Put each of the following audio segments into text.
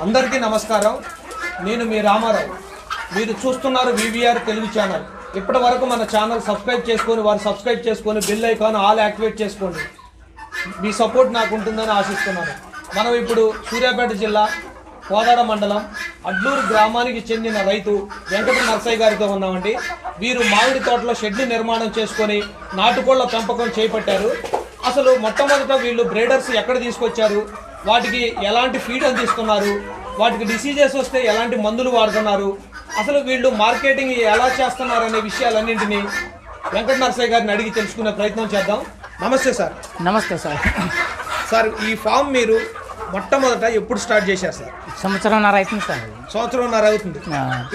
అందరికీ నమస్కారం. నేను మీ రామారావు. మీరు చూస్తున్నారు వివిఆర్ తెలుగు ఛానల్. ఇప్పటి వరకు మన ఛానల్ సబ్స్క్రైబ్ చేసుకొని బెల్ ఐకాన్ ఆల్ యాక్టివేట్ చేసుకోండి. మీ సపోర్ట్ నాకు ఉంటుందని ఆశిస్తున్నాను. మనం ఇప్పుడు సూర్యాపేట జిల్లా కోదాడ మండలం అడ్లూరు గ్రామానికి చెందిన రైతు వెంకట నరసయ్య గారితో ఉన్నామండి. వీరు మామిడి తోటలో షెడ్లు నిర్మాణం చేసుకొని నాటుకోళ్ల పెంపకం చేపట్టారు. అసలు మొట్టమొదట వీళ్ళు బ్రీడర్స్ ఎక్కడ తీసుకొచ్చారు, వాటికి ఎలాంటి ఫీడ్ అందిస్తున్నారు, వాటికి డిసీజెస్ వస్తే ఎలాంటి మందులు వాడుతున్నారు, అసలు వీళ్ళు మార్కెటింగ్ ఎలా చేస్తున్నారు అనే విషయాలన్నింటినీ వెంకట నరసయ్య గారిని అడిగి తెలుసుకునే ప్రయత్నం చేద్దాం. నమస్తే సార్. నమస్తే సార్. సార్, ఈ ఫామ్ మీరు మొట్టమొదట ఎప్పుడు స్టార్ట్ చేశారు సార్? సంవత్సరంన్నర అవుతుంది సార్. సంవత్సరంన్నర అవుతుంది.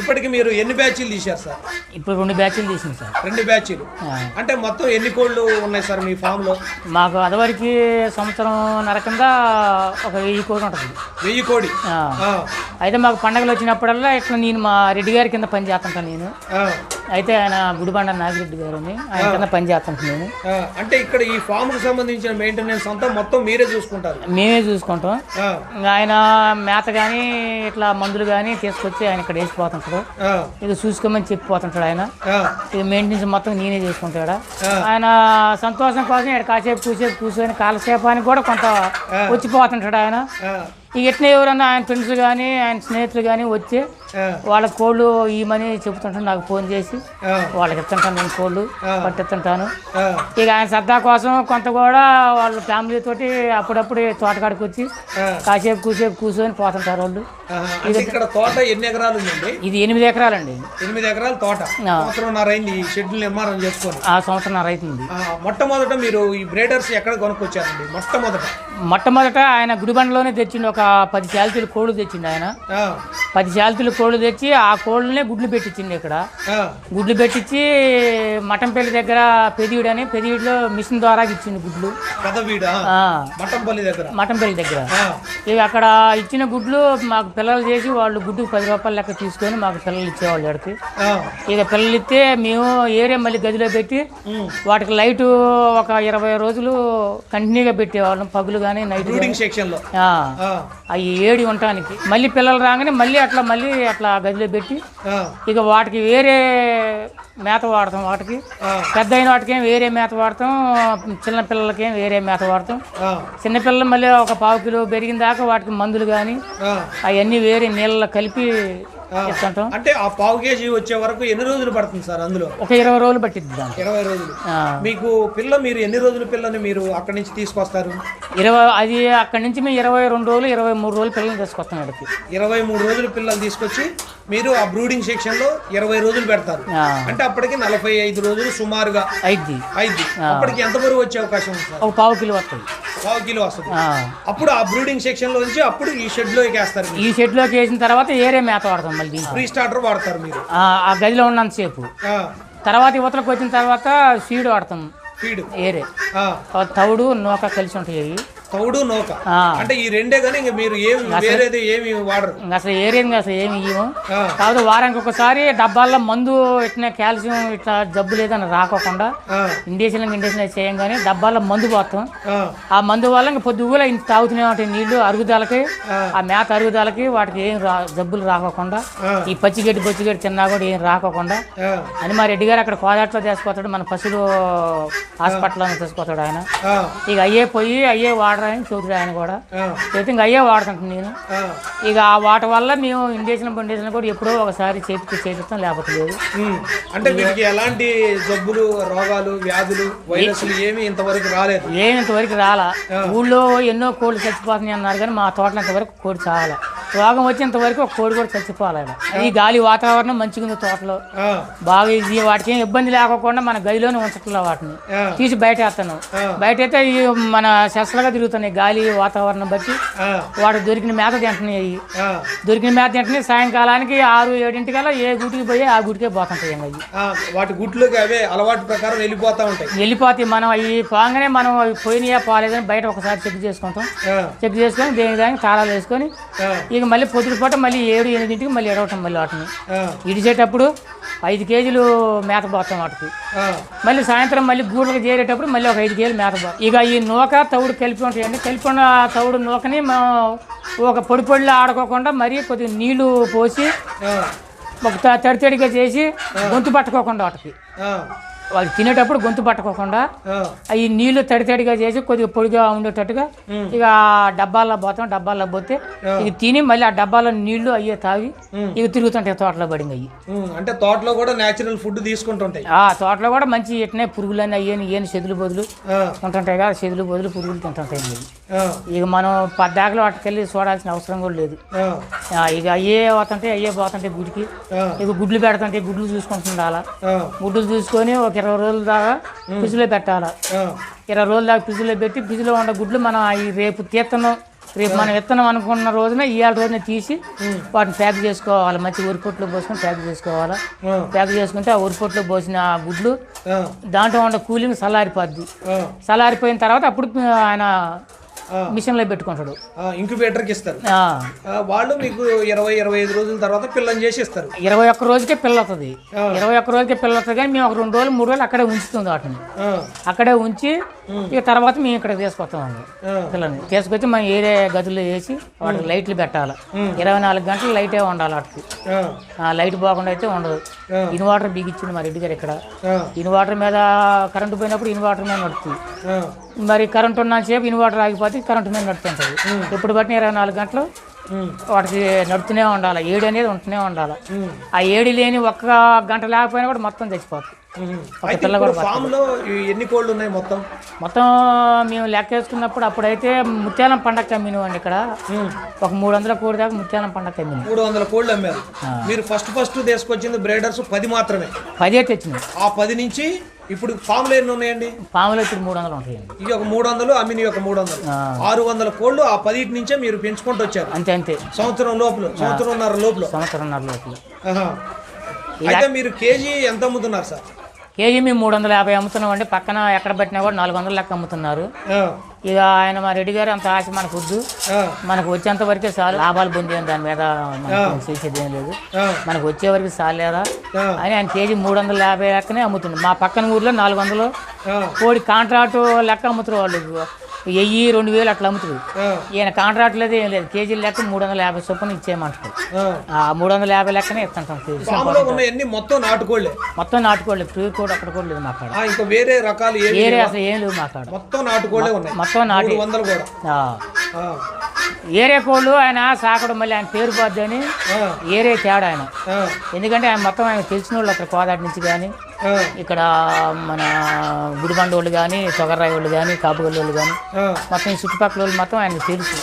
ఇప్పటికి మీరు ఎన్ని బ్యాచీలు తీశారు సార్? ఇప్పుడు 2 బ్యాచ్లు తీసింది సార్. 2 బ్యాచీలు అంటే మొత్తం ఎన్ని కోళ్ళు ఉన్నాయి సార్ మీ ఫామ్ లో? మాకు అదివరకు సంవత్సరంన్నర కింద ఒక 1000 కోడి ఉంటుంది. 1000 కోడి. అయితే మాకు పండగలు వచ్చినప్పుడల్లా ఇట్లా నేను మా రెడ్డి గారి కింద పని చేస్తుంటాను నేను. అయితే ఆయన గుడిబండ నాగిరెడ్డి గారు అని ఆయన కింద పని చేస్తుంటాను నేను. అంటే ఇక్కడ ఈ ఫామ్ కు సంబంధించిన మెయింటెనెన్స్ అంతా మొత్తం మీరే చూసుకుంటారు? మేమే చూసుకుంటాం. ఆయన మేత కానీ ఇట్లా మందులు కానీ తీసుకొచ్చి ఆయన ఇక్కడ వేసిపోతుంటాడు. ఇది చూసుకోమని చెప్పిపోతుంటాడు ఆయన. ఇది మెయింటెనెన్స్ మొత్తం నేనే చేసుకుంటాడు. ఆయన సంతోషం కోసం ఇక్కడ కాసేపు కూర్చొని కాలక్షేపానికి కూడా కొంత వచ్చిపోతుంటాడు ఆయన. ఇక ఎట్లా ఎవరన్నా ఆయన ఫ్రెండ్స్ కానీ ఆయన స్నేహితులు కానీ వచ్చి వాళ్ళ కోళ్ళు ఇవ్వమని చెబుతుంటాను. నాకు ఫోన్ చేసి వాళ్ళకి ఇస్తుంటాను, నేను కోళ్ళు పట్టిస్తుంటాను. ఇక ఆయన సరదా కోసం కొంత కూడా వాళ్ళ ఫ్యామిలీ తోటి అప్పుడప్పుడు తోటకాడికి వచ్చి కాసేపు కూర్చొని పోతుంటారు వాళ్ళు. ఇక్కడ తోట ఎన్ని ఎకరాలు ఉందండి? ఇది 8 ఎకరాలండి. 8 ఎకరాల తోట. సంవత్సరంన్నర అయింది ఈ షెడ్యూల్ నిర్మాణం చేసుకొని. సంవత్సరంన్నర అవుతుంది. మొట్టమొదట మీరు ఈ బ్రీడర్స్ ఎక్కడ కొనుక్కొచ్చారండి? మొట్టమొదట ఆయన గుడిబండలోనే తెచ్చిండు. ఒక 10 శాలతీలు కోళ్ళు తెచ్చిండు ఆయన. 10 శాలతీలు కోళ్ళు తెచ్చి ఆ కోళ్ళనే గుడ్లు పెట్టించింది ఇక్కడ. గుడ్లు పెట్టించి మటంపల్లి దగ్గర పెదివిడిలో మిషన్ ద్వారా ఇచ్చింది గుడ్లు. మటంపల్లి దగ్గర ఇక అక్కడ ఇచ్చిన గుడ్లు మాకు పిల్లలు చేసి వాళ్ళు గుడ్డుకు 10 రూపాయలు లెక్క తీసుకొని మాకు పిల్లలు ఇచ్చేవాళ్ళు ఎక్కడికి. ఇక పిల్లలు ఇస్తే మేము ఏరియా మళ్ళీ గదిలో పెట్టి వాటికి లైట్ ఒక 20 రోజులు కంటిన్యూగా పెట్టేవాళ్ళం, పగులు కానీ నైట్. అవి ఏడి ఉండటానికి మళ్ళీ పిల్లలు రాగానే మళ్ళీ అట్లా గదిలో పెట్టి ఇక వాటికి వేరే మేత వాడతాం. వాటికి పెద్ద అయిన వాటికేం వేరే మేత వాడతాం, చిన్న పిల్లలకేం వేరే మేత వాడతాం. చిన్నపిల్లలు మళ్ళీ ఒక 1/2 కిలో పెరిగిన దాకా వాటికి మందులు కానీ అవన్నీ వేరే నీళ్ళలో కలిపి ఇస్తుంటాం. అంటే ఆ 1/2 కేజీ వచ్చే వరకు ఎన్ని రోజులు పడుతుంది సార్? అందులో ఒక 20 రోజులు పట్టింది. 20 రోజులు. మీకు మీరు ఎన్ని రోజుల పిల్లని మీరు అక్కడి నుంచి తీసుకొస్తారు? అది అక్కడి నుంచి మేము 22 రోజులు 23 రోజులు పిల్లల్ని తీసుకొస్తాం. ఇక్కడికి 23 రోజులు పిల్లలు తీసుకొచ్చి మీరు ఆ బ్రూడింగ్ సెక్షన్ లో 20 రోజులు పెడతారు. అంటే అప్పటికి 45 రోజులు సుమారుగా అయింది. అప్పటికి ఎంత వరకు వచ్చే అవకాశం ఉంది సార్? ఒక 1/2 కిలో వస్తుంది. 1/2 కిలో వస్తుంది. అప్పుడు ఆ బ్రూడింగ్ సెక్షన్ లో నుంచి అప్పుడు ఈ షెడ్ లోకి వేస్తారు. ఈ షెడ్ లోకి వేసిన తర్వాత ఏరే మేత వాడతాం. మళ్ళీ ఫ్రీ స్టార్టర్ వాడతారు మీరు ఆ గదిలో ఉన్నంతసేపు. తర్వాత యువతలకు వచ్చిన తర్వాత సీడ్ వాడతాం. ఫీడ్ ఏరే తౌడు నూక కలిసి ఉంటాయి. తౌడు నూక అంటే ఈ రెండే కానీ ఇంకా మీరు ఏమి వాడరు? అసలు ఏరేది అసలు ఏమి ఇవ్వము. కాకపోతే వారానికి ఒకసారి డబ్బాల్లో మందు ఇట్లా కాల్షియం ఇట్లా జబ్బు లేదని రాకోకుండా ఇండేషన్ చేయంగానే డబ్బాల్లో మందు పోతాం. ఆ మందు వల్ల ఇంకా పొద్దుగుల ఇంత తాగుతూనే ఉంటాయి నీళ్లు అరుగుదలకి, ఆ మేత అరుగుదలకి వాటికి ఏం జబ్బులు రాకోకుండా, ఈ పచ్చిగడ్డి తిన్నా కూడా ఏం రాకోకుండా అని మా రెడ్డి గారు అక్కడ కోదాట్లో తీసుకుపోతాడు. మన పశువులు హాస్పిటల్లో తీసుకుపోతాడు ఆయన. ఇక అయ్యే వాడరాని చదువుతాడు ఆయన కూడా. చదివితే ఇంకా అయ్యే వాడుతుంటాను నేను. ఇక ఆ వాటి వల్ల మేము ఇండేషన్ కూడా ఎప్పుడో ఒకసారి చేపిస్తాం, లేకపోతే లేదు. అంటే వీటికి ఎలాంటి జబ్బులు, రోగాలు, వ్యాధులు, వైరస్లు ఏమి ఇంతవరకు రాలా. ఊళ్ళో ఎన్నో కోళ్ళు చచ్చిపోతున్నాయి అన్నారు కానీ మా తోటలో ఇంతవరకు కోడి చాలా రోగం వచ్చేంతవరకు ఒక కోడి కూడా చచ్చిపోవాలి. ఈ గాలి వాతావరణం మంచిగా ఉంది తోటలో బాగా. వాటికి ఏం ఇబ్బంది లేకుండా మన గదిలోనే ఉంచట్లా. వాటిని తీసి బయట వేస్తాను. బయట అయితే మన శస్త్రగా తిరుగుతున్నాయి గాలి వాతావరణం బట్టి. వాటికి దొరికిన మేత తింటున్నాయి. సాయంకాలానికి 6-7 ఏ గుటికి పోయి ఆ గుటికే పోతుంటాయి. వాటి గుట్లోకి అవే అలవాటు ప్రకారం వెళ్ళిపోతాయి. మనం అవి పోగానే మనం అవి పోయినాయా పోలేదని బయట ఒకసారి చెక్ చేసుకుంటాం. చెక్ చేసుకొని దానికి తాళాలు వేసుకొని ఇక మళ్ళీ పొద్దుపూట మళ్ళీ 7-8 మళ్ళీ ఎడవటం మళ్ళీ వాటిని ఇడిచేటప్పుడు 5 కేజీలు మేత పోతాం వాటికి. మళ్ళీ సాయంత్రం మళ్ళీ గూళ్ళకి చేరేటప్పుడు మళ్ళీ ఒక 5 కేజీలు మేత పోతాం. ఇక ఈ నూక తవుడు కలిపి ఉంటాయండి. కలిపి ఉన్న తవుడు నూకని ఒక పొడిలో ఆడుకోకుండా మరీ కొద్దిగా నీళ్లు పోసి ఒక తడితడిగా చేసి గొంతు పట్టుకోకుండా వాటికి వాళ్ళు తినేటప్పుడు గొంతు పట్టుకోకుండా ఈ నీళ్లు తడితడిగా చేసి కొద్దిగా పొడిగా ఉండేటట్టుగా ఇక డబ్బాల్లో పోతాం. డబ్బాల్లో పోతే ఇక తిని మళ్ళీ ఆ డబ్బాలో నీళ్లు అయ్యే తాగి ఇక తిరుగుతుంటాయి తోటలో పడింది అయ్యి. అంటే తోటలో కూడా నేచురల్ ఫుడ్ తీసుకుంటుంటాయి. తోటలో కూడా మంచి ఇట్నే పురుగులన్నీ అయ్యని చెదులు బదులు ఉంటుంటాయి కదా. చెదులు బదులు పురుగులు తింటుంటాయి. ఇక మనం పద్దాకలు వాటికెళ్ళి చూడాల్సిన అవసరం కూడా లేదు. ఇక అయ్యే పోతుంటాయి గుడికి. ఇక గుడ్లు పెడుతుంటాయి. గుడ్లు చూసుకుంటుండాలా. గుడ్లు చూసుకొని ఒక 20 రోజుల దాకా ఫ్రిడ్జ్లో పెట్టాలా. 20 రోజుల దాకా ఫ్రిడ్జ్లో పెట్టి ఫ్రిడ్జ్లో ఉన్న గుడ్లు మనం రేపు మనం విత్తనం అనుకున్న రోజున ఇవాళ రోజున తీసి వాటిని ప్యాక్ చేసుకోవాలి. మంచి ఉరిపొట్లో పోసుకొని ప్యాక్ చేసుకోవాలా. ప్యాక్ చేసుకుంటే ఆ ఉరిపొట్లో పోసిన గుడ్లు దాంట్లో ఉన్న కూలింగ్ చల్లారిపోద్ది. చల్లారిపోయిన తర్వాత అప్పుడు ఆయన మిషన్ లో పెట్టుకుంటాడు. ఇంక్యుబేటర్కి ఇస్తారు. వాళ్ళు మీకు 20-25 రోజుల తర్వాత పిల్లని చేసి ఇస్తారు. 21 రోజుకే పిల్ల అవుతుంది. 21 రోజుకే పిల్ల అవుతుంది. కానీ మేము ఒక 2 రోజులు 3 రోజులు అక్కడే ఉంచుతుంది వాటిని. అక్కడే ఉంచి ఇక తర్వాత మేము ఇక్కడ తీసుకొస్తామండి. పిల్లని తీసుకొచ్చి మనం ఏరే గదుల్లో వేసి వాటికి లైట్లు పెట్టాలి. 24 గంటలు లైటే ఉండాలి వాటికి. లైట్ పోకుండా అయితే ఉండదు. ఇన్వర్టర్ బిగించింది మా రెడ్డి గారు ఇక్కడ. ఇన్వర్టర్ మీద కరెంటు పోయినప్పుడు ఇన్వర్టర్ మీద నడుస్తుంది. మరి కరెంటు ఉన్నసేపు ఇన్వర్టర్ ఆగిపోతే కరెంటు మీద నడుతుంటుంది. ఎప్పుడు బట్టి 24 గంటలు వాటికి నడుతూనే ఉండాలి. ఏడు అనేది ఉంటూనే ఉండాలి. ఆ ఏడు లేని 1 గంట లేకపోయినా కూడా మొత్తం చచ్చిపోతుంది. ఎన్ని కోళ్ళు ఉన్నాయి మొత్తం? మేము లెక్క వేసుకున్నప్పుడు అప్పుడైతే ముత్యాలం పండగ అమ్మినవండి. ఇక్కడ ఒక 300 కోడి దాకా ముత్యాలం పండగ అమ్మిన. 300 కోళ్ళు అమ్మారు. మీరు ఫస్ట్ తీసుకొచ్చింది బ్రేడర్స్ 10 మాత్రమే. 10 తెచ్చినాయి. ఆ 10 నుంచి ఇప్పుడు ఫామ్లో ఎన్ని ఉన్నాయండి? ఫామ్లో ఇప్పుడు 300 ఉంటాయండి. ఇవి ఒక 300, అమ్మిని ఒక 300, 600 కోళ్ళు. ఆ 10 నుంచే మీరు పెంచుకుంటూ వచ్చారు. అంతే. సంవత్సరంన్నర లోపల. అయితే మీరు కేజీ ఎంత అమ్ముతున్నారు సార్? కేజీ మేము 350 అమ్ముతున్నాం అండి. పక్కన ఎక్కడ పెట్టినా కూడా 400 లెక్క అమ్ముతున్నారు. ఇక ఆయన మా రెడ్డి గారు అంత ఆశ మనకు వద్దు. మనకు వచ్చేంత వరకే చాలు. లాభాలు పొందేం దాని మీద చేసేది ఏం లేదు. మనకు వచ్చే వరకు చాలేదా అని ఆయన కేజీ 350 లెక్కనే అమ్ముతుంది. మా పక్కన ఊర్లో 400 కోడి కాంట్రాక్టు లెక్క అమ్ముతారు వాళ్ళు. 1000-2000 అట్లా అమ్ముతుంది. ఈయన కాంట్రాక్ట్ లేదు ఏం లేదు. కేజీల లెక్క 350 చొప్పున ఇచ్చేయమంటారు. 350 లెక్కనే ఇస్తుంటాం. మొత్తం నాటుకోళ్ళే. ప్రీ కోడి అక్కడ కూడా లేదు మాకాడ. వేరే రకాలు అసలు ఏం లేవు మాకాడ. మొత్తం నాటుకోళ్ళే ఉన్నాయి. మొత్తం నాటు ఏరే కోళ్ళు ఆయన సాకడు. మళ్ళీ ఆయన పేరు పోద్ది అని ఏరే తేడా ఆయన. ఎందుకంటే ఆయన మొత్తం ఆయన తెలిసిన వాళ్ళు అక్కడ కోదాటి నుంచి కానీ ఇక్కడ మన గుడిబండ వాళ్ళు కానీ తొగర్రాయి వాళ్ళు కానీ కాపుగల్లి వాళ్ళు కానీ మొత్తం ఈ చుట్టుపక్కల వాళ్ళు మొత్తం ఆయనకు తెలుసు.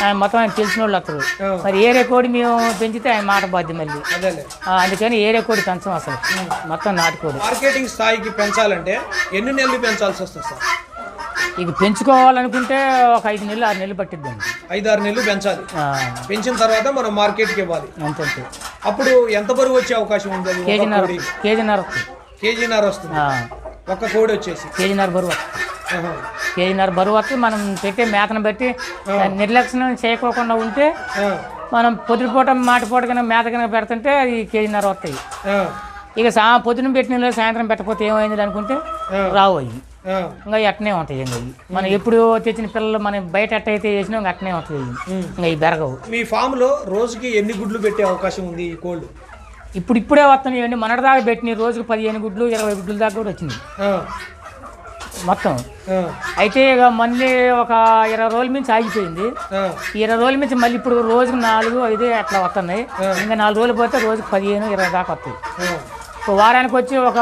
ఆయన మొత్తం ఆయన తెలిసిన వాళ్ళు అక్కడ. మరి ఏరే కోడి మేము పెంచితే ఆయన మాట బాధ్య మళ్ళీ. అందుకని ఏరే కోడి పెంచం అసలు. మొత్తం నాటుకోడి. మార్కెటింగ్ స్థాయికి పెంచాలంటే ఎన్ని నెలలు పెంచాల్సి వస్తుంది సార్? ఇక పెంచుకోవాలనుకుంటే ఒక 5 నెలలు 6 నెలలు పట్టిద్దండి. 5-6 నెలలు పెంచాలి. పెంచిన తర్వాత మనం మార్కెట్కి ఇవ్వాలి. అంతే. అప్పుడు ఎంత బరువు వచ్చే అవకాశం ఉంది? కేజీన్నర వస్తుంది. ఒక కోడి వచ్చేసి కేజీన్నర బరువు వస్తుంది. మనం పెట్టే మేతను బట్టి నిర్లక్ష్యం చేయకోకుండా ఉంటే మనం పొద్దుపూట మాటిపూట కన్నా మేత కనుక పెడుతుంటే అది కేజీన్నర వస్తాయి. ఇక పొద్దున పెట్టిన సాయంత్రం పెట్టకపోతే ఏమైంది అనుకుంటే రావు అయ్యి. ఇంకా అట్నే ఉంటాయి. మనం ఎప్పుడు తెచ్చిన పిల్లలు మనం బయట ఎట్టయితే చేసినా ఇంకా అట్నే ఉంటుంది. ఇంకా ఈ బెరగవు. మీ ఫామ్ లో రోజుకి ఎన్ని గుడ్లు పెట్టే అవకాశం ఉంది ఈ కోళ్ళు? ఇప్పుడే వస్తున్నాయి అండి. మొన్నటి దాకా పెట్టిన రోజుకి 15 గుడ్లు 20 గుడ్ల దాకా కూడా వచ్చింది మొత్తం. అయితే ఇక మళ్ళీ ఒక 20 రోజుల నుంచి ఆగిపోయింది. 20 రోజుల నుంచి మళ్ళీ ఇప్పుడు రోజుకు 4-5 అట్లా వస్తున్నాయి. ఇంకా 4 రోజులు పోతే రోజుకి 15-20 దాకా వస్తాయి. వారానికి వచ్చి ఒక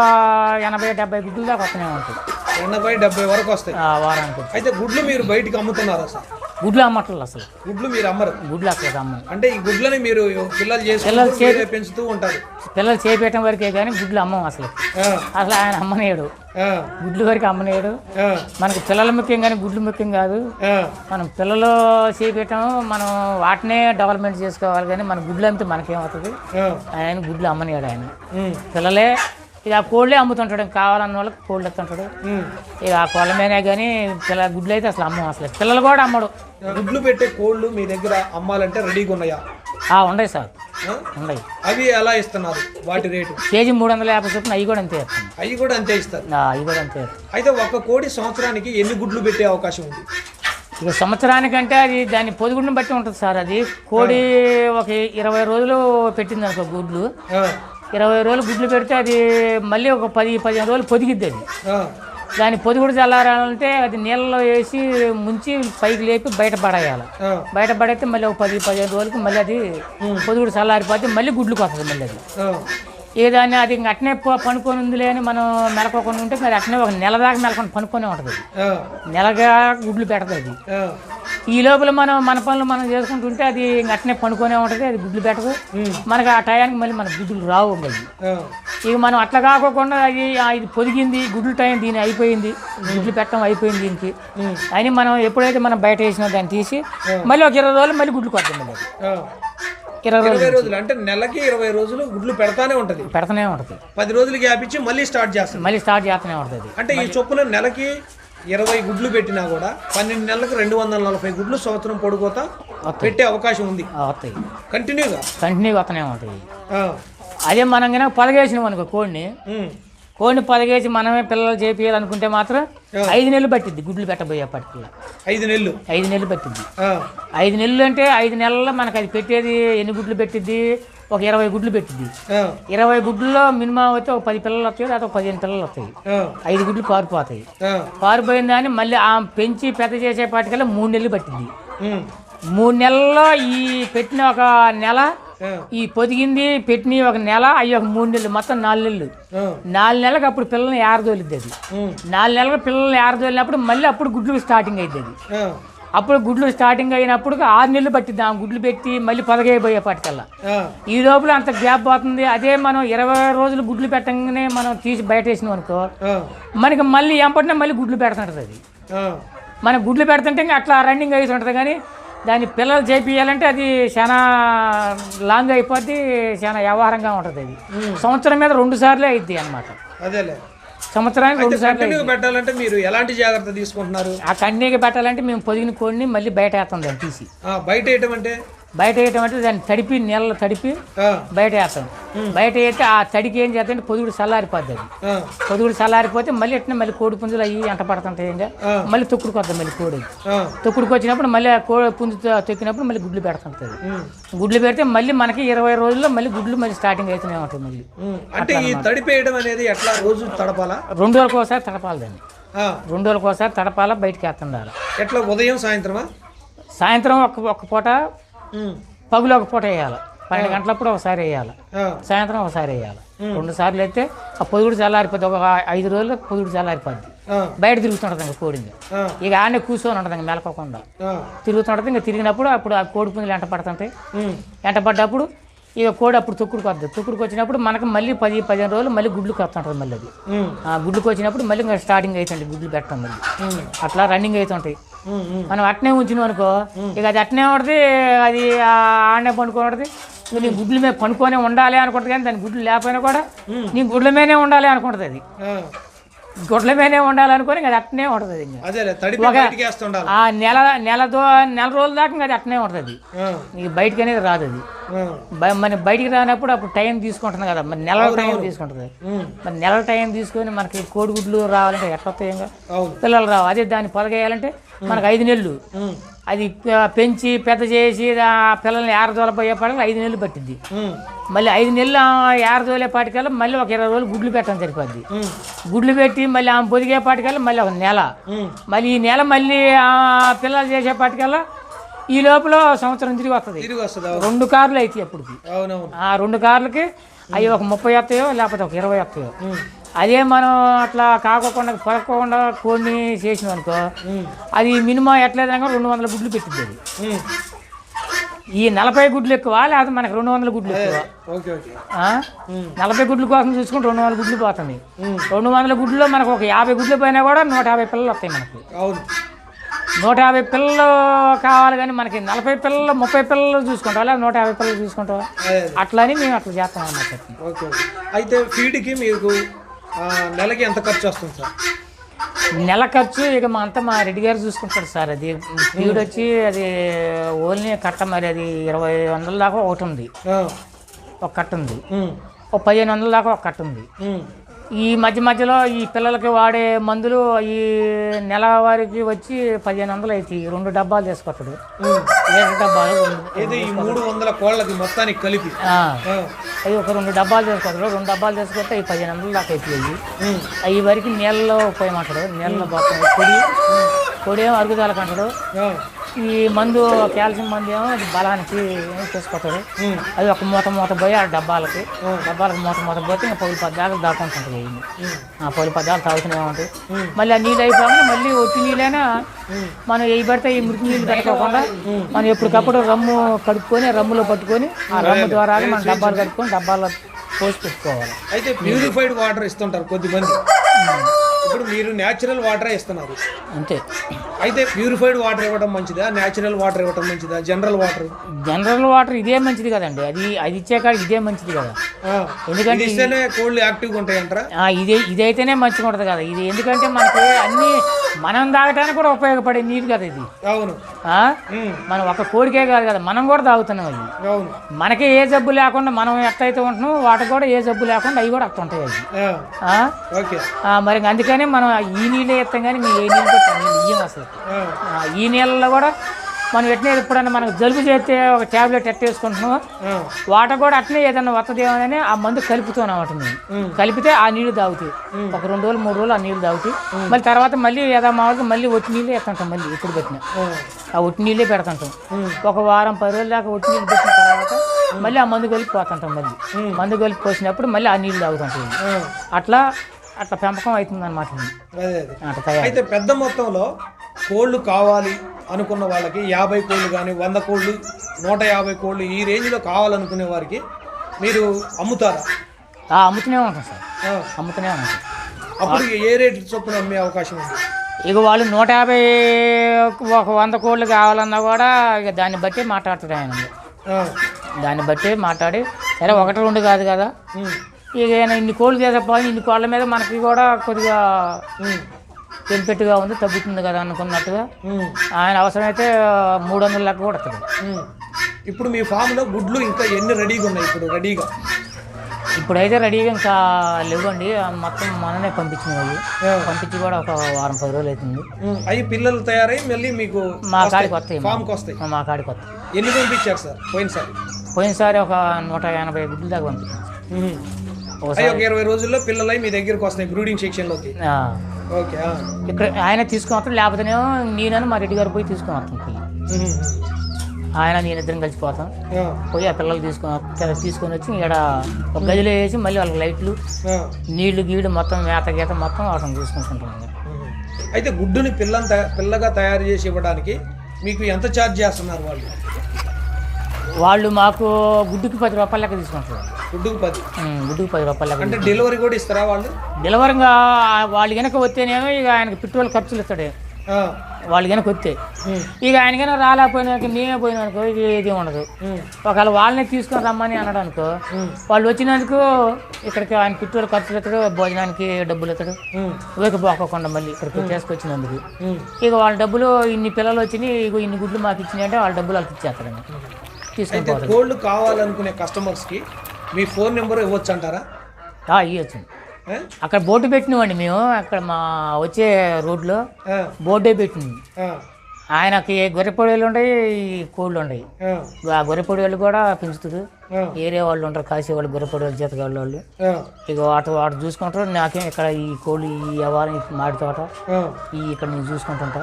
80-70 గుడ్లు దాకా వస్తూనే ఉంటాయి. 80-70 వరకు వస్తాయి వారానికి. అయితే గుడ్లు మీరు బయటకు అమ్ముతున్నారా సార్? గుడ్లు అమ్మట్లేదు అసలు. గుడ్లు మీరు అమ్మరు? గుడ్లు అసలు అమ్మరు. అంటే ఈ గుడ్లని మీరు పిల్లలు పెంచుతూ ఉంటారు? పిల్లలు చేపేయటం వరకే కానీ గుడ్లు అమ్మం అసలు. ఆయన అమ్మనేయడు. గుడ్లు వరకు అమ్మనేయడు. మనకు పిల్లలు ముఖ్యం కానీ గుడ్లు ముఖ్యం కాదు. మనం పిల్లలు చేపేయటం మనం వాటినే డెవలప్మెంట్ చేసుకోవాలి కానీ మన గుడ్లు అమ్మితే మనకేమవుతుంది. ఆయన గుడ్లు అమ్మనేయడు. ఆయన పిల్లలే ఇక ఆ కోళ్ళే అమ్ముతుంటాడు, కావాలన్న వాళ్ళకి కోళ్ళు ఎత్తుంటాడు. ఇక ఆ కోళ్ళ మీదే కానీ గుడ్లు అయితే అసలు అమ్మం, అసలు పిల్లలు కూడా అమ్మడు. గుడ్లు పెట్టే కోళ్ళు మీ దగ్గర అమ్మాలంటే రెడీగా ఉన్నాయా? ఉన్నాయి సార్, ఉన్నాయి. అవి ఎలా ఇస్తున్నారు, వాటి రేటు? కేజీ 350 చొప్పున. అవి కూడా అంతే ఇస్తాను. అవి కూడా అంతే ఇస్తారు? అవి కూడా అంతే. అయితే ఒక కోడి సంవత్సరానికి ఎన్ని గుడ్లు పెట్టే అవకాశం ఉంది? ఇక సంవత్సరానికంటే అది దాని పొదుగుడిని బట్టి ఉంటుంది సార్. అది కోడి ఒక 20 రోజులు పెట్టింది అనుకో గుడ్లు, 20 రోజులు గుడ్లు పెడితే అది మళ్ళీ ఒక 10-15 రోజులు పొదిగిద్ది. అది దాని పొదుగుడు చల్లారాలంటే అది నీళ్ళలో వేసి ముంచి పైకి లేపి బయట పడేయాలి. బయట పడైతే మళ్ళీ ఒక 10-15 రోజులకి మళ్ళీ అది పొదుగుడు చల్లారిపోతే మళ్ళీ గుడ్లకు వస్తుంది. మళ్ళీ అది ఇక దాన్ని అది ఇంక అట్నే పనుకొని ఉందిలే అని మనం మెలకోకుండా ఉంటే అది అట్నే ఒక నెల దాకా మెలకొని పనుకొనే ఉంటుంది. నెలగా గుడ్లు పెడుతుంది. అది ఈ లోపల మనం మన పనులు మనం చేసుకుంటుంటే అది ఇంక అట్నే పనుకొనే ఉంటుంది. అది గుడ్లు పెట్టదు. మనకు ఆ టయానికి మళ్ళీ మన గుడ్లు రావు. అది ఇక మనం అట్లా కాకోకుండా అది ఇది పొదిగింది, గుడ్లు టైం దీని అయిపోయింది, గుడ్లు పెట్టడం అయిపోయింది దీనికి అని మనం ఎప్పుడైతే మనం బయట వేసినా దాన్ని తీసి మళ్ళీ ఒక 20 రోజులు మళ్ళీ గుడ్లు కొడుతుంది. మళ్ళీ 20 రోజులు అంటే నెలకి 20 రోజులు గుడ్లు పెడతానే ఉంటుంది. 10 రోజులు గ్యాప్ ఇచ్చి మళ్ళీ స్టార్ట్ చేస్తూనే ఉంటుంది. అంటే ఈ చొప్పున నెలకి 20 గుడ్లు పెట్టినా కూడా 12 నెలలకు 240 గుడ్లు సంవత్సరం పొడుగుతా పెట్టే అవకాశం ఉంది. కంటిన్యూగా వస్తూనే ఉంటుంది. అదే మనం కనుక పదగేసినాం అనుకో కోడిని పదగేసి మనమే పిల్లలు చేపియాలనుకుంటే మాత్రం 5 నెలలు పట్టిద్ది గుడ్లు పెట్టబోయేపటికి. 5 నెలలు పట్టిద్ది. 5 నెలలు అంటే 5 నెలల్లో మనకు అది పెట్టేది ఎన్ని గుడ్లు పెట్టిద్ది? ఒక 20 గుడ్లు పెట్టిద్ది. 20 గుడ్లలో మినిమం అయితే ఒక 10 పిల్లలు వస్తాయి, లేదా ఒక 15 పిల్లలు వస్తాయి. 5 గుడ్లు పారిపోతాయి. పారిపోయిన దాన్ని మళ్ళీ ఆ పెంచి పెద్ద చేసేపాటికల్లా 3 నెలలు పట్టిద్ది. 3 నెలల్లో ఈ పెట్టిన ఒక నెల, ఈ పొదిగింది పెట్టిన ఒక నెల, అవి ఒక 3 నెలలు, మొత్తం 4 నెలలు. 4 నెలలకు అప్పుడు పిల్లల్ని ఏరదోలిద్ది. అది 4 నెలలకు పిల్లల్ని ఏరదోలినప్పుడు మళ్ళీ అప్పుడు గుడ్లు స్టార్టింగ్ అవుతుంది. అది అప్పుడు గుడ్లు స్టార్టింగ్ అయినప్పుడు 6 నెలలు పట్టిద్ది ఆ గుడ్లు పెట్టి మళ్ళీ పదగైపోయేపాటికల్లా. ఈ లోపల అంత గ్యాప్ పోతుంది. అదే మనం 20 రోజులు గుడ్లు పెట్టగానే మనం తీసి బయట వేసినాం అనుకో, మనకి మళ్ళీ ఎంపటినా మళ్ళీ గుడ్లు పెడుతుంటుంది. అది మన గుడ్లు పెడుతుంటే ఇంకా అట్లా రన్నింగ్ అవుతుంటుంది. కానీ దాన్ని పిల్లలు చేపియాలంటే అది చాలా లాంగ్ అయిపోద్ది, చాలా వ్యవహారంగా ఉంటుంది. అది సంవత్సరం మీద 2 సార్లే అయిద్ది అనమాట. సంవత్సరానికి 2 సార్లు పెట్టాలంటే మీరు ఎలాంటి జాగ్రత్త తీసుకుంటున్నారు? ఆ కన్నీకి పెట్టాలంటే మేము పొదిగిన కోడిని మళ్ళీ బయట వేస్తాం. దాన్ని తీసి బయట వేయటం అంటే దాన్ని తడిపి నీళ్ళలో తడిపి బయట వేస్తాం. బయట వేస్తే ఆ తడికి ఏం చేద్దంటే పొదుగుడు చల్లారిపోద్ది. అది పొదుగుడు చల్లారిపోతే మళ్ళీ ఎట్లా మళ్ళీ కోడి పుంజులు అవి ఎంట పడుతుంటాయి. ఇంకా మళ్ళీ తొక్కుడుకొద్దాం. మళ్ళీ కోడి తొక్కుడుకు వచ్చినప్పుడు మళ్ళీ కోడి పుంజు తొక్కినప్పుడు మళ్ళీ గుడ్లు పెడుతుంటుంది. గుడ్లు పెడితే మళ్ళీ మనకి 20 రోజుల్లో మళ్ళీ గుడ్లు మళ్ళీ స్టార్టింగ్ అవుతూనే ఉంటుంది. మళ్ళీ అంటే ఈ తడిపేయడం అనేది ఎట్లా రోజు తడపాలా? 2 రోజులకు ఒకసారి తడపాలి. దాన్ని 2 రోజులకు ఒకసారి తడపాలా, బయటకి వేస్తుండాలి. ఎట్లా ఉదయం సాయంత్రం ఒక పూట, పగులు ఒక పూట వేయాలి. 12 గంటలప్పుడు ఒకసారి వేయాలి, సాయంత్రం ఒకసారి వేయాలి. 2 సార్లు అయితే ఆ పొదుగుడు చల్లారిపోద్ది. ఒక 5 రోజులు పొదుగుడు చల్లారిపోద్ది. బయట తిరుగుతుంటుంది ఇంకా కోడిని. ఇక ఆడనే కూర్చొని ఉంటుంది, ఇంకా మెలకోకుండా తిరుగుతుంటుంది. ఇంకా తిరిగినప్పుడు అప్పుడు ఆ కోడి పుంజులు ఎంట పడుతుంటాయి. ఎంట పడ్డప్పుడు ఇక కోడి అప్పుడు తొక్కుడుకు వద్దు. తొక్కుడుకు వచ్చినప్పుడు మనకు మళ్ళీ 10-15 రోజులు మళ్ళీ గుడ్లుకి వస్తుంటుంది. మళ్ళీ అది ఆ గుడ్లుకి వచ్చినప్పుడు మళ్ళీ ఇంకా స్టార్టింగ్ అవుతుంది గుడ్లు పెట్టడం. మళ్ళీ అట్లా రన్నింగ్ అవుతుంటాయి. మనం అట్నే ఉంచినాం అనుకో, ఇక అది అట్నే ఉంటుంది. అది ఆడనే పండుకొని నీ గుడ్ల మీద పనుకొనే ఉండాలి అనుకుంటుంది. కానీ దాని గుడ్లు లేకపోయినా కూడా నీ గుడ్ల మీదనే ఉండాలి అనుకుంటుంది. అది గుడ్ల మీదనే ఉండాలనుకొని అది అట్నే ఉంటుంది. ఆ నెల రోజుల దాకా అది అట్నే ఉంటుంది. నీకు బయటకి అనేది రాదు. అది మన బయటికి రానప్పుడు అప్పుడు టైం తీసుకుంటుంది కదా, మరి నెలల టైం తీసుకుంటుంది. మరి నెలల టైం తీసుకొని మనకి కోడిగుడ్లు రావాలంటే ఎట్లా వస్తాయి? ఇంకా పిల్లలు రావు. అదే దాన్ని పొదగేయాలంటే మనకు 5 నెలలు. అది పెంచి పెద్ద చేసి ఆ పిల్లల్ని ఏరదోలపోయేపాటికి 5 నెలలు పట్టిద్ది. మళ్ళీ 5 నెలలు ఏరదోలేపాటికల్లా మళ్ళీ ఒక 20 రోజులు గుడ్లు పెట్టడం సరిపోద్ది. గుడ్లు పెట్టి మళ్ళీ ఆమె పొదిగేపాటికల్లా మళ్ళీ ఒక నెల. మళ్ళీ ఈ నెల మళ్ళీ పిల్లలు చేసేపాటికల్లా ఈ లోపల సంవత్సరం తిరిగి వస్తుంది. 2 కార్లు అవుతాయి అప్పటికి. ఆ 2 కార్లకి అవి ఒక 30 వస్తాయో లేకపోతే ఒక 20 వస్తాయో. అదే మనం అట్లా కాకోకుండా పడకోకుండా కోడిని చేసినాం అనుకో, అది మినిమం ఎట్లేదనగా 200 గుడ్లు పెట్టింది. అది ఈ 40 గుడ్లు ఎక్కువ, లేకపోతే మనకు 200 గుడ్లు ఎక్కువ. 40 గుడ్ల కోసం చూసుకుంటే 200 గుడ్లు పోతుంది. 200 గుడ్లలో మనకు ఒక 50 గుడ్లు పోయినా కూడా 150 పిల్లలు వస్తాయి మనకు. 150 పిల్లలు కావాలి కానీ మనకి 40 పిల్లలు 30 పిల్లలు చూసుకుంటాం లేదా 150 పిల్లలు చూసుకుంటాం అట్లా అని మేము అట్లా చేస్తాం అన్నమాట. Okay okay. అయితే ఫీడ్కి మీకు నెలకి ఎంత ఖర్చు వస్తుంది సార్? నెల ఖర్చు ఇక మా రెడ్డి గారు చూసుకుంటాడు సార్. అది ఫీడ్ వచ్చి అది ఓన్లీ కట్ట మరి అది 20,000 దాకా ఒకటి ఉంది, ఒక కట్ట ఉంది. ఒక 1500 దాకా ఒక కట్ట ఉంది. ఈ మధ్యలో ఈ పిల్లలకి వాడే మందులు ఈ నెలవారికి వచ్చి 1500 అవుతాయి. 2 డబ్బాలు తీసుకొస్తాడు, 7 డబ్బాలు. ఈ 300 కోళ్ళకి మొత్తానికి కలిపి అవి ఒక 2 డబ్బాలు తీసుకొస్తాడు. 2 డబ్బాలు తీసుకొస్తే ఈ 1500 దాకా అవుతాయి. అవి వరకు నీళ్ళలో పోయమంటాడు, నీళ్ళలో పోతాడు. పొడి ఏమో అరుగుదలకు అంటాడు. ఈ మందు కాల్షియం మందు ఏమో అది బలానికి తీసుకొస్తాడు. అది ఒక మూత పోయి ఆ డబ్బాలకి మూత పోతే ఇంకా 10 దాకా దాక్కుంటుంటుంది. ఆ 10 దాకా తాగుతూనే ఉంటాయి. మళ్ళీ ఆ నీళ్ళు అయిపోగానే మళ్ళీ ఒట్టి నీళ్ళైనా మనం ఏ పెడితే ఈ మురికి నీళ్ళు పెట్టుకోకుండా మనం ఎప్పటికప్పుడు రమ్ము కడుక్కొని రమ్ములో పట్టుకొని ఆ రమ్ము ద్వారా మనం డబ్బాలు కట్టుకొని డబ్బాల్లో పోసి పెట్టుకోవాలి. అయితే ప్యూరిఫైడ్ వాటర్ ఇస్తుంటారు కొద్దిమంది. ఇప్పుడు మీరు న్యాచురల్ వాటరే ఇస్తున్నారు అంతే. అయితే ప్యూరిఫైడ్ వాటర్ ఇవ్వడం మంచిదా, న్యాచురల్ వాటర్ ఇవ్వడం మంచిదా? జనరల్ వాటర్ ఇదే మంచిది కదండి. అది ఇచ్చే కాడ ఇదే మంచిది కదా. ఎందుకంటే ఇస్తేనే కోళ్ళు యాక్టివ్గా ఉంటాయి అంటారా? ఇదైతేనే మంచిగా ఉంటుంది కదా. ఇది ఎందుకంటే మనకి అన్ని మనం తాగటానికి కూడా ఉపయోగపడే నీరు కదా ఇది. అవును. మనం ఒక కోడికే కాదు కదా, మనం కూడా తాగుతున్నాం. అది అవును. మనకి ఏ జబ్బు లేకుండా మనం ఎట్లయితే ఉంటున్నాం వాటికి కూడా ఏ జబ్బు లేకుండా అవి కూడా అట్లా ఉంటాయి. ఓకే. మరి అందుకని మనం ఈ నీళ్ళే ఇస్తాం కానీ మేము ఏ నీళ్ళు పెట్టాం నీళ్ళు ఇయ్యం అసలు. ఈ నీళ్ళలో కూడా మనం ఎట్నే ఎప్పుడన్నా మనకు జలుబు చేస్తే ఒక ట్యాబ్లెట్ ఎట్టేసుకుంటున్నాం, వాటర్ కూడా అట్నే ఏదన్నా వత్తదేమోనని ఆ మందు కలుపుతాం అన్నమాట. మేము కలిపితే ఆ నీళ్లు తాగుతాయి. ఒక 2 రోజులు 3 రోజులు ఆ నీళ్ళు తాగుతాయి. మళ్ళీ తర్వాత మళ్ళీ మామూలుగా మళ్ళీ ఒట్టి నీళ్ళే ఎత్తుంటాం. మళ్ళీ ఇప్పుడు పెట్టినా ఆ ఒట్టి నీళ్ళే పెడుతుంటాం. ఒక వారం 10 రోజుల దాకా ఒట్టి నీళ్ళు పెట్టిన తర్వాత మళ్ళీ ఆ మందు కలిపి పోతుంటాం. మళ్ళీ మందు కలిపి పోసినప్పుడు మళ్ళీ ఆ నీళ్ళు తాగుతుంటాం. అట్లా పెంపకం అవుతుంది అనమాట. అయితే పెద్ద మొత్తంలో కోళ్ళు కావాలి అనుకున్న వాళ్ళకి 50 కోళ్ళు కానీ 100 కోళ్ళు 150 కోళ్ళు ఈ రేంజ్లో కావాలనుకునే వారికి మీరు అమ్ముతారా? అమ్ముతూనే ఉంటాం సార్, అమ్ముతూనే ఉంటాం. అప్పుడు ఏ రేటు చొప్పున అమ్మే అవకాశం ఉంది? ఇక వాళ్ళు 150 ఒక 100 కోళ్ళు కావాలన్నా కూడా ఇక దాన్ని బట్టి మాట్లాడుతాడు ఆయన. దాన్ని బట్టి మాట్లాడి సరే 1 2 కాదు కదా, ఇక ఇన్ని కోళ్ళు చేసేపోయి ఇన్ని కోళ్ళ మీద మనకి కూడా కొద్దిగా పెంపెట్టుగా ఉంది తగ్గుతుంది కదా అనుకున్నట్టుగా ఆయన అవసరమైతే 300 లెక్క కూడా వస్తుంది. ఇప్పుడు మీ ఫామ్లో గుడ్లు ఇంకా ఎన్ని రెడీగా ఉన్నాయి? ఇప్పుడైతే రెడీగా ఇంకా లేవండి. మొత్తం మననే పంపించినవి. పంపించి కూడా ఒక వారం 10 రోజులు అవుతుంది. అవి పిల్లలు తయారై మళ్ళీ మీకు మా కాడికి వస్తాయి. ఫామ్కి వస్తాయి. మా కాడికి వస్తాయి. ఎన్ని పంపించారు సార్ పోయినసారి ఒక 180 గుడ్లు దాకా పంపించాను. ఒక 20 రోజుల్లో పిల్లలై మీ దగ్గరకు వస్తాయి బ్రూడింగ్ సెక్షన్లోకి. ఓకే. ఇక్కడ ఆయన తీసుకుని వస్తాడు, లేకపోతేనేమో నేనని మా రెడ్డి గారు పోయి తీసుకుని వస్తాం. ఆయన నేను ఇద్దరం కలిసిపోతాం. పోయి ఆ పిల్లలు తీసుకొని వచ్చి ఇక్కడ ఒక గదిలో వేసి మళ్ళీ వాళ్ళకి లైట్లు నీళ్లు గీళ్ళు మొత్తం మేత గీత మొత్తం వాటిని తీసుకుంటుంటాం. అయితే గుడ్డుని పిల్లగా తయారు చేసి ఇవ్వడానికి మీకు ఎంత ఛార్జ్ చేస్తున్నారు వాళ్ళు? మాకు గుడ్డుకి 10 రూపాయల లెక్క తీసుకుంటారు. గుడ్డుకి 10 రూపాయల లెక్క. అంటే డెలివరీ కూడా ఇస్తారా వాళ్ళు? డెలివరీగా వాళ్ళు కనుక వస్తేనేమో ఇక ఆయనకి పెట్రోల్ ఖర్చులు ఇస్తాడు. వాళ్ళు కనుక వస్తే ఇక ఆయన కనుక రాలేకపోయినాక మేమే పోయినానుకో ఇది ఏది ఉండదు. ఒకవేళ వాళ్ళనే తీసుకొని రమ్మని అన్నాడు అనుకో, వాళ్ళు వచ్చినందుకు ఇక్కడికి ఆయన పెట్రోల్ ఖర్చులు ఇస్తాడు, భోజనానికి డబ్బులు ఇస్తాడు. పోకోకుండా మళ్ళీ ఇక్కడికి చేసుకొచ్చినందుకు ఇక వాళ్ళ డబ్బులు ఇన్ని పిల్లలు వచ్చినాయి, ఇక ఇన్ని గుడ్లు మాకు ఇచ్చినాయి అంటే వాళ్ళ డబ్బులు వాళ్ళకి ఇచ్చేస్తారండి. తీసుకొని కోళ్ళు కావాలనుకునే కస్టమర్స్కి మీ ఫోన్ నెంబర్ ఇవ్వచ్చు అంటారా? ఇవ్వచ్చు. అక్కడ బోర్డు పెట్టినామండి మేము. అక్కడ మా వచ్చే రోడ్లో బోర్డే పెట్టింది. ఆయనకి గొర్రెపొడేళ్ళు ఉన్నాయి, కోళ్ళు ఉన్నాయి. ఆ గొర్రెపొడేళ్ళు కూడా పెంచుతారు. ఏరియా వాళ్ళు ఉంటారు, కాసే వాళ్ళు గొర్రెపొడేళ్ళు జీతగాళ్ళ వాళ్ళు. ఇక వాటి చూసుకుంటారు. నాకేం ఇక్కడ ఈ కోళ్ళు ఈ వ్యవహారం మాడి తోట ఇక్కడ నేను చూసుకుంటుంటా.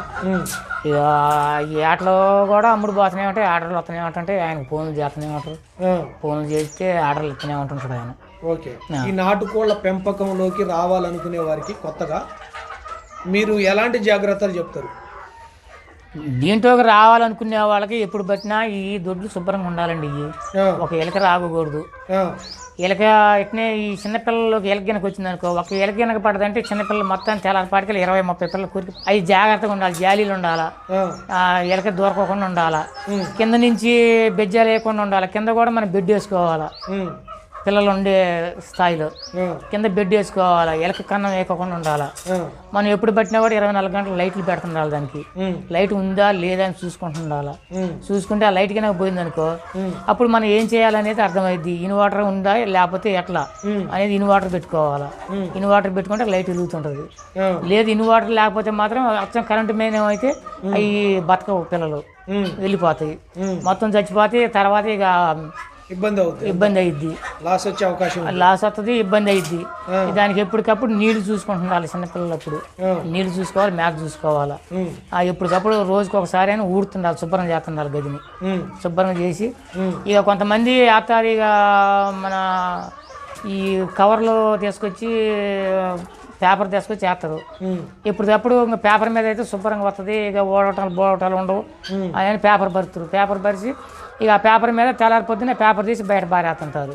ఇక ఈ ఆటలో కూడా అమ్ముడు పోతూనే ఉంటాయి, ఆర్డర్లు వస్తూనే ఉంటుంటాయి. ఆయనకు ఫోన్లు చేస్తూనే ఉంటారు. ఫోన్లు చేస్తే ఆర్డర్లు ఇస్తూనే ఉంటుంటాడు ఆయన. ఓకే. ఈ నాటుకోళ్ల పెంపకంలోకి రావాలనుకునే వారికి కొత్తగా మీరు ఎలాంటి జాగ్రత్తలు చెప్తారు? దీంట్లోకి రావాలనుకునే వాళ్ళకి ఎప్పుడు పట్టినా ఈ దొడ్లు శుభ్రంగా ఉండాలండి. ఇవి ఒక ఎలక రాకూడదు. ఎలక ఇట్నే ఈ చిన్నపిల్లలకి ఎలక గినక వచ్చింది అనుకో, ఒక ఎలక గినక పడదంటే చిన్నపిల్లలు మొత్తం తెల్లారిపాటికి 20-30 పిల్లలు కూరికి అవి జాగ్రత్తగా ఉండాలి. జాలీలు ఉండాలా, ఎలక దూరకోకుండా ఉండాలా, కింద నుంచి బెజ్జాలు వేయకుండా ఉండాలి. కింద కూడా మనం బెడ్ వేసుకోవాలా, పిల్లలు ఉండే స్థాయిలో కింద బెడ్ వేసుకోవాలా, ఎలక కన్నం వేయకుండా ఉండాలా. మనం ఎప్పుడు పట్టినా కూడా 24 గంటలు లైట్లు పెడుతుండాలి. దానికి లైట్ ఉందా లేదా అని చూసుకుంటుండాలా. చూసుకుంటే ఆ లైట్ కనుక పోయింది అనుకో, అప్పుడు మనం ఏం చేయాలనేది అర్థమైద్ది. ఇన్వర్టర్ ఉందా లేకపోతే ఎట్లా అనేది ఇన్వర్టర్ పెట్టుకోవాలా. ఇన్వర్టర్ పెట్టుకుంటే లైట్ వెలుగుతుంటది. లేదు ఇన్వర్టర్ లేకపోతే మాత్రం అచ్చం కరెంటు మెయిన్ అయితే అవి బతకవు, పిల్లలు వెళ్ళిపోతాయి, మొత్తం చచ్చిపోతాయి. తర్వాత ఇక ఇబ్బంది అయ్యిద్ది, లాస్ వస్తుంది, ఇబ్బంది అయ్యిద్ది. దానికి ఎప్పటికప్పుడు నీళ్లు చూసుకుంటుండాలి. చిన్నపిల్లలప్పుడు నీళ్లు చూసుకోవాలి, మేత చూసుకోవాలా. ఎప్పటికప్పుడు రోజుకి ఒకసారి అయినా ఊడుతుండాలి, శుభ్రం చేస్తుండాలి. గదిని శుభ్రంగా చేసి ఇక కొంతమంది వేస్తారు. ఇక మన ఈ కవర్లు తీసుకొచ్చి పేపర్ తీసుకొచ్చి వేస్తారు. ఎప్పటికప్పుడు ఇంకా పేపర్ మీద అయితే శుభ్రంగా వస్తుంది. ఇక బోడటాలు ఉండవు. అవన్నీ పేపర్ పరుస్తారు. పేపర్ పరిచి ఇక ఆ పేపర్ మీద తెల్లారి పొద్దున్నే పేపర్ తీసి బయట బారేస్తుంటారు.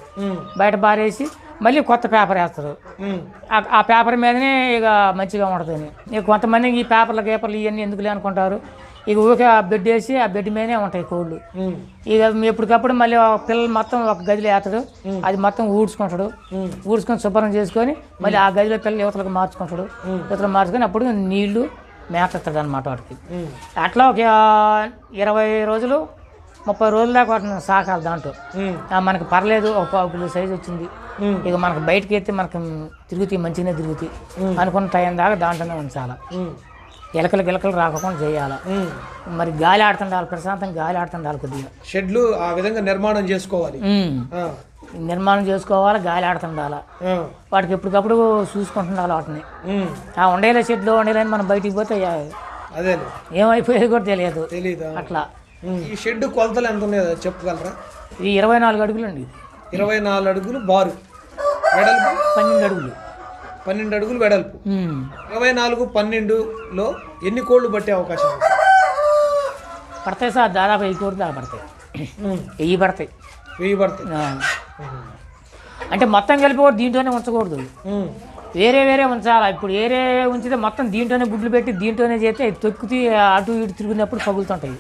బయట బారేసి మళ్ళీ కొత్త పేపర్ వేస్తారు. ఆ పేపర్ మీదనే ఇక మంచిగా ఉంటుంది. ఇక కొంతమంది ఈ పేపర్లు ఇవన్నీ ఎందుకులే అనుకుంటారు. ఇక ఊరికే ఆ బెడ్ వేసి ఆ బెడ్ మీదనే ఉంటాయి కోళ్ళు. ఇక ఎప్పటికప్పుడు మళ్ళీ పిల్లలు మొత్తం ఒక గదిలో వేస్తాడు. అది మొత్తం ఊడ్చుకుంటాడు. ఊడ్చుకొని శుభ్రం చేసుకొని మళ్ళీ ఆ గదిలో పిల్లలు యువతలకు మార్చుకుంటాడు. యువతలు మార్చుకొని అప్పుడు నీళ్లు మేతస్తాడు అనమాట వాటికి. అట్లా ఒక 20 రోజులు 30 రోజుల దాకా వాటిని సాకాలి. దాంట్లో మనకు పర్లేదు, ఒక 1 కిలో సైజు వచ్చింది. ఇక మనకు బయటకి ఎత్తే మనకు తిరుగుతాయి, మంచిగానే తిరుగుతాయి. అనుకున్న టైం దాకా దాంట్లోనే ఉంచాలి. గిలకలు రాకుండా చేయాలి. మరి గాలి ఆడుతుండాలి, ప్రశాంతంగా గాలి ఆడుతుండాలి. కొద్దిగా షెడ్లు ఆ విధంగా నిర్మాణం చేసుకోవాలి. గాలి ఆడుతుండాలి. వాటికి ఎప్పటికప్పుడు చూసుకుంటుండాలి వాటిని. ఉండేలే షెడ్లు ఉండేలేని మనం బయటికి పోతే అదే ఏమైపోయేది కూడా తెలియదు. అట్లా ఈ షెడ్ కొలతలు ఎంత ఉన్నాయో చెప్పగలరా? ఇది 24 అడుగులు అండి. 24 అడుగులు బారు, వెడల్పు 12 అడుగులు. 12 అడుగులు వెడల్పు. 24, 12లో ఎన్ని కోళ్ళు పట్టే అవకాశం పడతాయి సార్? దాదాపు 1000 కోళ్ళు దాకా పడతాయి. 1000 పడతాయి. అంటే మొత్తం కలిపి కూడా దీంట్లోనే ఉంచకూడదు, వేరే ఉంచాలా. ఇప్పుడు వేరే ఉంచితే మొత్తం దీంట్లోనే గుడ్లు పెట్టి దీంట్లోనే చేస్తే తొక్కుతి అటు ఇటు తిరిగినప్పుడు పగులుతుంటాయి,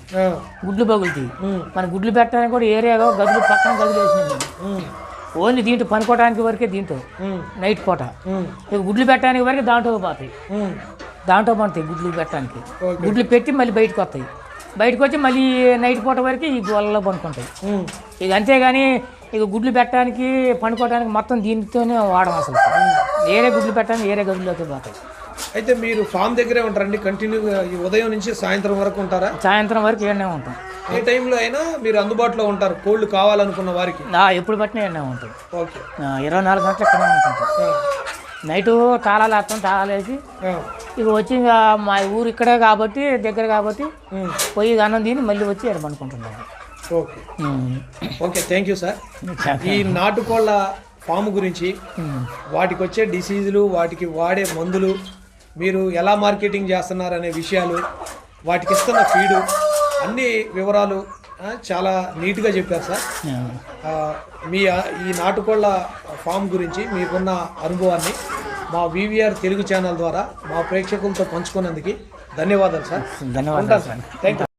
గుడ్లు పగులుతాయి. మన గుడ్లు పెట్టడానికి కూడా ఏరియాగా గదులు పక్కన గదులు వేసినాయి. ఓన్లీ దీంట్లో పనుకోవడానికి వరకే, దీంట్లో నైట్ పూట. ఇక గుడ్లు పెట్టడానికి వరకు దాంట్లో పోతాయి, దాంట్లో పడతాయి గుడ్లు పెట్టడానికి. గుడ్లు పెట్టి మళ్ళీ బయటకు వస్తాయి. బయటకు వచ్చి మళ్ళీ నైట్ పూట వరకు ఈ గోళ్ళలో పనుకుంటాయి. ఇక అంతేగాని ఇక గుడ్లు పెట్టడానికి పండుకోవడానికి మొత్తం దీనితోనే వాడడం. అసలు వేరే గుడ్లు పెట్టడానికి వేరే గదుల్లోకి పోతాయి. అయితే మీరు ఫామ్ దగ్గరే ఉంటారండి కంటిన్యూగా? ఉదయం నుంచి సాయంత్రం వరకు ఉంటారా? సాయంత్రం వరకు ఏడనే ఉంటాం. ఏ టైంలో అయినా మీరు అందుబాటులో ఉంటారు కోళ్ళు కావాలనుకున్న వారికి? ఎప్పుడు పట్టినా ఏడనే ఉంటాం. ఓకే, 24 గంటలు ఎక్కడే ఉంటాం. నైటు తాళాలు వేస్తాం, తాళాలు వేసి ఇక వచ్చి ఇక మా ఊరు ఇక్కడే కాబట్టి, దగ్గర కాబట్టి పోయి అన్నం తిని మళ్ళీ వచ్చి ఎక్కడ పనుకుంటున్నాం. Okay, thank you sir. ఈ నాటుకోళ్ళ ఫామ్ గురించి, వాటికి వచ్చే డిసీజులు, వాటికి వాడే మందులు, మీరు ఎలా మార్కెటింగ్ చేస్తున్నారు అనే విషయాలు, వాటికి ఇస్తున్న ఫీడు, అన్ని వివరాలు చాలా నీట్గా చెప్పారు సార్. మీ ఈ నాటుకోళ్ళ ఫామ్ గురించి మీకున్న అనుభవాన్ని మా వివిఆర్ తెలుగు ఛానల్ ద్వారా మా ప్రేక్షకులతో పంచుకున్నందుకు ధన్యవాదాలు సార్. ధన్యవాదాలు సార్. Thank you.